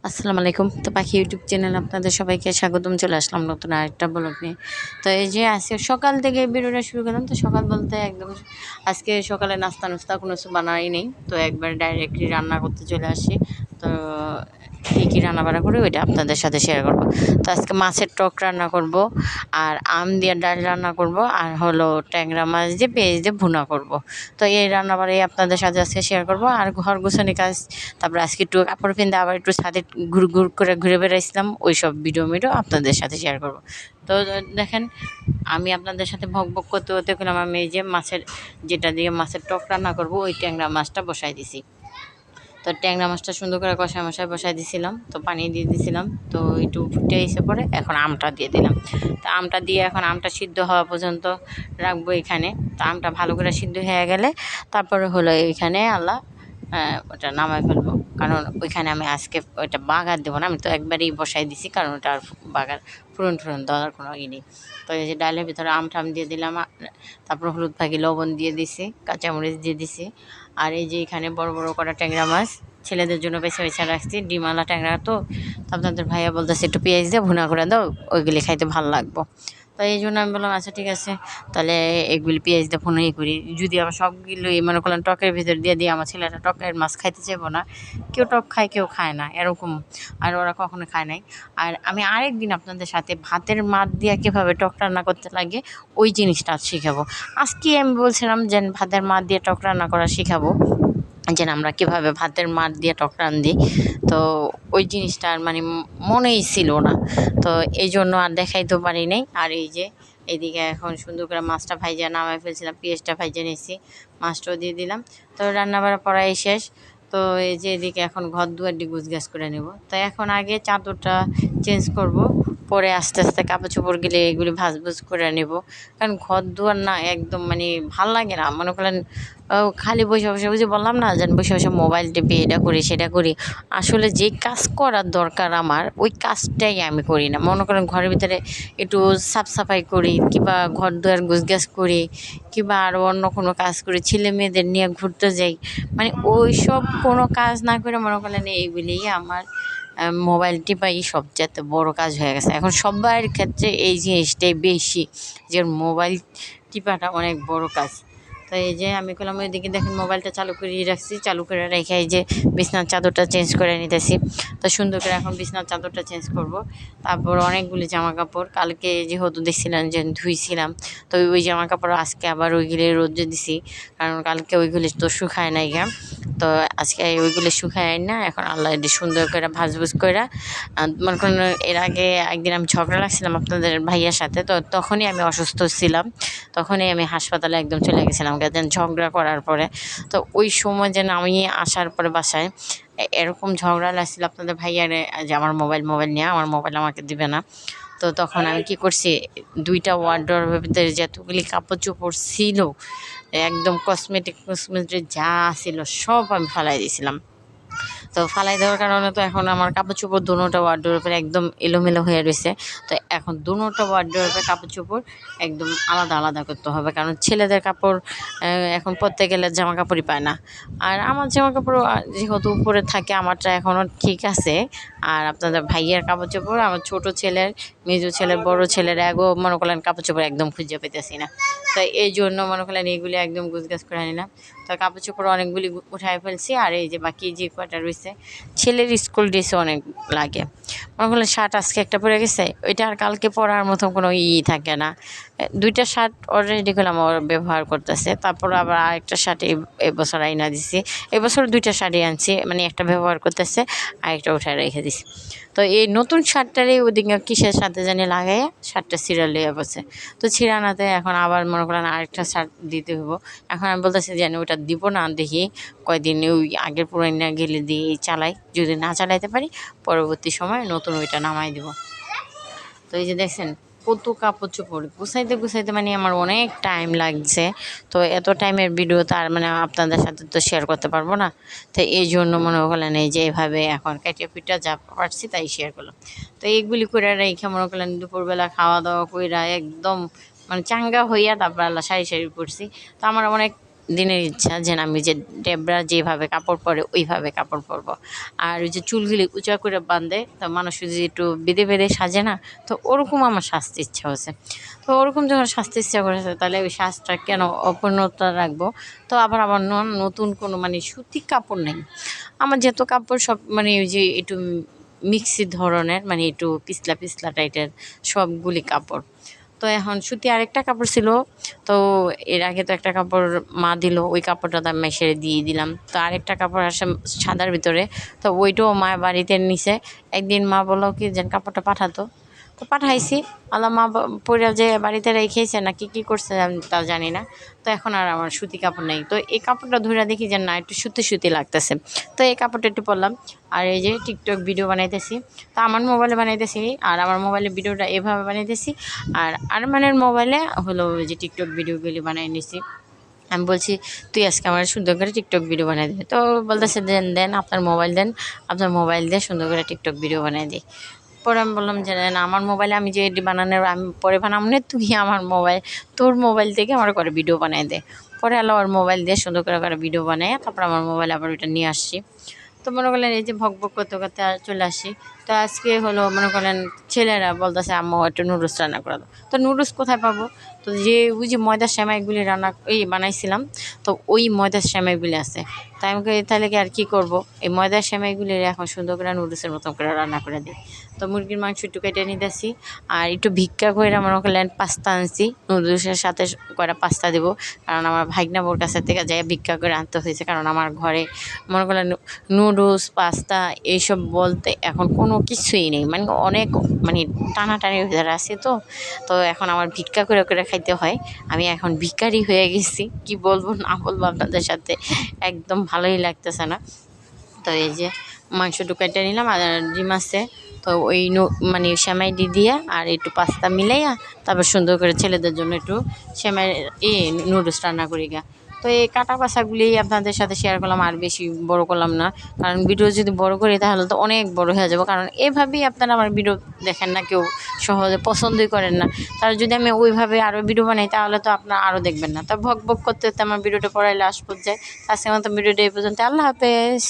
আসসালামু আলাইকুম। তো পাখি ইউটিউব চ্যানেলে আপনাদের সবাইকে স্বাগতম। চলে আসলাম নতুন আরেকটা ব্লগ নিয়ে। তো এই যে আজকে সকাল থেকে ভিডিওটা শুরু করলাম। তো সকাল বলতে একদম আজকে সকালে নাস্তা কোনো কিছু বানাই নেই। তো একবার ডাইরেক্টলি রান্না করতে চলে আসি। তো কী রান্না বান্না করি ওইটা আপনাদের সাথে শেয়ার করব। তো আজকে মাছের টক রান্না করব, আর আম দিয়ে ডাল রান্না করব, আর হলো ট্যাংরা মাছ দিয়ে পেঁয়াজ দিয়ে ভুনা করব। তো এই রান্নাবাড়ি আপনাদের সাথে আজকে শেয়ার করব। আর ঘর গোছানি কাজ, তারপরে আজকে একটু কাপড় পিনতে আবার একটু ছাদে ঘুর করে ঘুরে বেড়াইছিলাম, ওই সব ভিডিও আপনাদের সাথে শেয়ার করব। তো দেখেন, আমি আপনাদের সাথে ভক ভক করতে করতে গেলাম। আমি এই যে মাছের, যেটা দিয়ে মাছের টক রান্না করব, ওই ট্যাংরা মাছটা বসাই দিছি। তো ট্যাংরা মাছটা সুন্দর করে কষায় মশায় বসাই দিয়েছিলাম, তো পানি দিয়ে দিয়েছিলাম। তো একটু ফুটে এসে পরে এখন আমটা দিয়ে দিলাম। তো আমটা দিয়ে এখন আমটা সিদ্ধ হওয়া পর্যন্ত রাখবো এখানে। তো আমটা ভালো করে সিদ্ধ হয়ে গেলে তারপরে হলো এইখানে আল্লাহ ওটা নামাই ফেলবো। কারণ ওইখানে আমি আজকে ওইটা বাগার দেবো না, আমি তো একবারেই বসাই দিছি, কারণ ওটা আর বাগার ফুরন দেওয়ার কোনো ই নেই। তো এই যে ডালের ভিতরে আমঠাম দিয়ে দিলাম, তারপর হলুদ ফাঁকি লবণ দিয়ে দিছি, কাঁচামরিচ দিয়ে দিছি। আর এই যে এখানে বড় বড় করা ট্যাংরা মাছ ছেলেদের জন্য বেছে বেছে রাখছি, ডিমালা ট্যাংরা। তো আপনাদের ভাইয়া বলতেছে একটু পেঁয়াজ দিয়ে ভুনা করে দাও, ওইগুলি খাইতে ভালো লাগবো। তো এই জন্য আমি বললাম আচ্ছা ঠিক আছে, তাহলে এগুলি পেঁয়াজ দিয়ে ভুনাই করি। যদি আমার সবগুলোই মনে করলাম টকের ভিতর দিয়ে দিই, আমার ছেলেটা টকের মাছ খাইতে চাইবো না। কেউ টক খায় কেউ খায় না এরকম, আর ওরা কখনো খায় নাই। আর আমি আরেক দিন আপনাদের সাথে ভাতের মাছ দিয়ে কীভাবে টক রান্না করতে লাগে ওই জিনিসটা শিখাবো। আজকে আমি বলছিলাম যে ভাতের মাছ দিয়ে টক রান্না করা শিখাবো, যে আমরা কীভাবে ভাতের মার দিয়ে টক রান্ধি। তো ওই জিনিসটা আর মানে মনেই ছিল না, তো এই জন্য আর দেখাইতে পারি নাই। আর এই যে এদিকে এখন সুন্দর করে মাছটা ভাইজা নামাই ফেলছিলাম, পেঁয়াজটা ভাইজা নিয়েছি, মাছটাও দিয়ে দিলাম। তো রান্নাবাড়া পড়াই শেষ। তো এই যে এদিকে এখন ঘর দুয়ারটি গুছগাছ করে নেব। তো এখন আগে চাদরটা চেঞ্জ করব, পরে আস্তে আস্তে কাপড় চোপড় গেলে এগুলি ভাজভুজ করে নেব। কারণ ঘর দুয়ার না একদম মানে ভাল লাগে না, মনে করেন খালি বসে বসে, বুঝে বললাম না যেন বসে বসে মোবাইল টিপি, এটা করি সেটা করি। আসলে যে কাজ করার দরকার আমার ওই কাজটাই আমি করি না। মনে করেন ঘরের ভিতরে একটু সাফ সাফাই করি, কিংবা ঘর দুয়ার গুছগাছ করি, কিংবা আরও অন্য কোনো কাজ করি, ছেলে মেয়েদের নিয়ে ঘুরতে যাই, মানে ওই সব কোনো কাজ না করে মনে করেন এইগুলিই আমার মোবাইল টিপাই সবচেয়ে বড় কাজ হয়ে গেছে এখন সবার ক্ষেত্রে। এই জিনিসটাই বেশি, যে মোবাইল টিপাটা অনেক বড় কাজ। তো এই যে আমি করলাম, ওইদিকে দেখেন মোবাইলটা চালু করে রাখছি, চালু করে রেখে এই যে বিছনার চাদরটা চেঞ্জ করে নিতেছি। তো সুন্দর করে এখন বিছনার চাদরটা চেঞ্জ করব। তারপর অনেকগুলি জামা কাপড় কালকে যেহেতু দেখছিলাম যে ধুইছিলাম, তো ওই জামা কাপড় আজকে আবার ওইগুলি রোদে দিছি, কারণ কালকে ওইগুলি তো শুকায় নাই গা। তো আজকে ওইগুলি শুকায় না, এখন আল্লাহ এটি সুন্দর করে ভাজভুজ করে। মনে করেন এর আগে একদিন আমি ঝগড়া লাগছিলাম আপনাদের ভাইয়ার সাথে, তো তখনই আমি অসুস্থ ছিলাম, তখনই আমি হাসপাতালে একদম চলে গেছিলাম যেন ঝগড়া করার পরে। তো ওই সময় যেন আমি আসার পরে বাসায় এরকম ঝগড়া লাগছিল আপনাদের ভাইয়ারে, যে আমার মোবাইল নিয়ে আমার মোবাইল আমাকে দিবে না। তো তখন আমি কি করছি, দুইটা ওয়ার্ডরোবের ভিতরে যতগুলি কাপড় চোপড় ছিল, একদম কসমেটিক যা ছিল সব আমি ফালাই দিয়েছিলাম। তো ফালাই দেওয়ার কারণে তো এখন আমার কাপড় চোপড় দুটোটা ওয়ার্ডরোবের একদম এলোমেলো হয়ে রয়েছে। তো এখন দুটোটা ওয়ার্ডরোবের কাপড় চোপড় একদম আলাদা আলাদা করতে হবে, কারণ ছেলেদের কাপড় এখন পরতে গেলে জামা কাপড়ই পায় না। আর আমার জামা কাপড় যেহেতু উপরে থাকে আমারটা এখনও ঠিক আছে। আর আপনাদের ভাইয়ের কাপড় চোপড়, আমার ছোটো ছেলের, মেজো ছেলের, বড় ছেলের এগো মনে করলেন কাপড় চোপড় একদম খুঁজে পেতেছি না। তো এই জন্য মনে করলেন এইগুলি একদম গুছগাছ করে নিলাম। তো কাপড় চোপড় অনেকগুলি উঠাই ফেলছি, আর এই যে বাকি যে কয়টা রয়েছে, ছেলের স্কুল ড্রেসে অনেক লাগে। মনে করলেন শার্ট আজকে একটা পরে গেছে, ওইটা আর কালকে পরার মতো কোনো থাকে না। দুইটা শার্ট অলরেডি করলাম ওর ব্যবহার করতেছে, তারপর আবার আরেকটা শার্ট এবছর আইনা দিছি। এবছর দুইটা শাড়ি আনছি, মানে একটা ব্যবহার করতেছে, আরেকটা উঠায় রেখে দিছি। তো এই নতুন শার্টটারই ওদিকে কিসের সাথে জানি লাগাইয়া শার্টটা ছিঁড়া লিয়ে বসে। তো ছিঁড়ানাতে এখন আবার মনে করেন আরেকটা শার্ট দিতে হইব। এখন আমি বলতেছি যে ওটা দিব না, দেখি কয়দিন ওই আগের পুরানা গেলে দিয়ে চালাই, যদি না চালাইতে পারি পরবর্তী সময় নতুন ওইটা নামাই দিব। তো এই যে দেখছেন কত কাপড় চোপড় গুছাইতে মানে আমার অনেক টাইম লাগছে। তো এত টাইমের ভিডিও তো আর মানে আপনাদের সাথে তো শেয়ার করতে পারবো না। তো এই জন্য মনে করলেন এই যে এইভাবে এখন কাটিয়ে পিটা যা পারছি তাই শেয়ার করলাম। তো এইগুলি করে রেখে মনে করলেন দুপুরবেলা খাওয়া দাওয়া কইরা একদম মানে চাঙ্গা হইয়া তারপর আল্লাহ সারি পড়ছি। তো আমার অনেক দিনের ইচ্ছা যে আমি যে ডেবরা যেভাবে কাপড় পরে ওইভাবে কাপড় পরবো। আর ওই যে চুলগুলি উঁচা করে বাঁধে, তো মানুষ যদি একটু বেঁধে বেঁধে সাজে না, তো ওরকম আমার সাজতে ইচ্ছা হয়েছে। তো ওরকম যখন সাজতে ইচ্ছা করেছে, তাহলে ওই সাজটা কেন অপূর্ণতা রাখবো। তো আবার আমার নতুন কোনো মানে সুতি কাপড় নেই আমার, যেহেতু কাপড় সব মানে ওই যে একটু মিক্সি ধরনের, মানে একটু পিছলা পিছলা টাইপের সবগুলি কাপড়। তো এখন সুতি আরেকটা কাপড় ছিল, তো এর আগে তো একটা কাপড় মা দিল, ওই কাপড়টা তো আমি সেরে দিয়ে দিলাম। তো আরেকটা কাপড় আসে সাদার ভিতরে, তো ওইটাও মা বাড়িতে নিছে। একদিন মা বললো কি যেন কাপড়টা পাঠাতো, তো পাঠাইছি। আল্লাহ মা পরে যে বাড়িতে রেখেছে না কি করছে আমি তা জানি না। তো এখন আর আমার সুতি কাপড় নেই, তো এই কাপড়টা ধরে দেখি যে না একটু সুতি সুতি লাগতেছে, তো এই কাপড়টা একটু পরলাম। আর এই যে টিকটক ভিডিও বানাইতেছি, তো আমার মোবাইলে বানাইতেছি, আর আমার মোবাইলে ভিডিওটা এভাবে বানাইতেছি। আর আরমানের মোবাইলে হলো ওই যে টিকটক ভিডিওগুলি বানাই নিছি। আমি বলছি তুই আজকে আমার সুন্দর করে টিকটক ভিডিও বানাই দিবি, তো বলতেছে দেন দেন আপনার মোবাইল দেন, আপনার মোবাইল দিয়ে সুন্দর করে টিকটক ভিডিও বানাই দিই। পরে আমি বললাম যে না আমার মোবাইলে আমি যে এডি বানানোর আমি পরে বানাবো না, তুই আমার মোবাইল তোর মোবাইল থেকে আমার করে ভিডিও বানাই দে। পরে আলো ওর মোবাইল দিয়ে সুন্দর করে ভিডিও বানাই, তারপর আমার মোবাইল আবার ওইটা নিয়ে আসছি। তো মনে করলেন এই যে ভক ভক করতে করতে চলে আসি। তো আজকে হলো মনে করেন ছেলেরা বলতেছে আম্মু একটু নুডলস রান্না করে দাও, তো নুডলস কোথায় পাবো। তো যে ওই যে ময়দার সেমাইগুলি বানাইছিলাম, তো ওই ময়দার সেমাইগুলি আছে। তাই আমি তাহলে কি আর কী করবো, এই ময়দার সেমাইগুলি এখন সুন্দর করে নুডলসের মতন করে রান্না করে দিই। তো মুরগির মাংস একটু কেটে নিতেছি, আর একটু ভিক্ষা করে মনে করলেন পাস্তা আনছি, নুডলসের সাথে কয়টা পাস্তা দেবো। কারণ আমার ভাগনা বোর কাছে থেকে যাই ভিক্ষা করে আনতে হয়েছে, কারণ আমার ঘরে মনে করলেন নুডলস পাস্তা এইসব বলতে এখন কোনো কিছুই নেই, মানে অনেক মানে টানাটানি হয়ে আছে। তো তো এখন আমার ভিক্ষা করে করে খাইতে হয়। আমি এখন ভিখারি হয়ে গেছি, কি বলবো না বলবো আপনাদের সাথে, একদম ভালোই লাগতেছে না। তো এই যে মাংস কেটে নিলাম, আর ডিম আছে, তো ওই মানে সেমাই দিয়ে আর একটু পাস্তা মিলাইয়া তারপর সুন্দর করে ছেলেদের জন্য একটু সেমাই নুডলস রান্না করি গা। তো এই কাটা বাছাগুলি আপনাদের সাথে শেয়ার করলাম, আর বেশি বড় করলাম না, কারণ ভিডিও যদি বড় করি তাহলে তো অনেক বড় হয়ে যাবে। কারণ এভাবেই আপনারা আমার ভিডিও দেখেন না, কেউ সহজে পছন্দই করেন না। তাহলে যদি আমি ওইভাবে আরও ভিডিও বানাই তাহলে তো আপনারা আরও দেখবেন না। তো ভক ভক করতে করতে আমার ভিডিওটা পড়াইলে লাস্ট পর্যায়ে। আজকের মতো ভিডিওটা এই পর্যন্ত, আল্লাহ হাফেজ।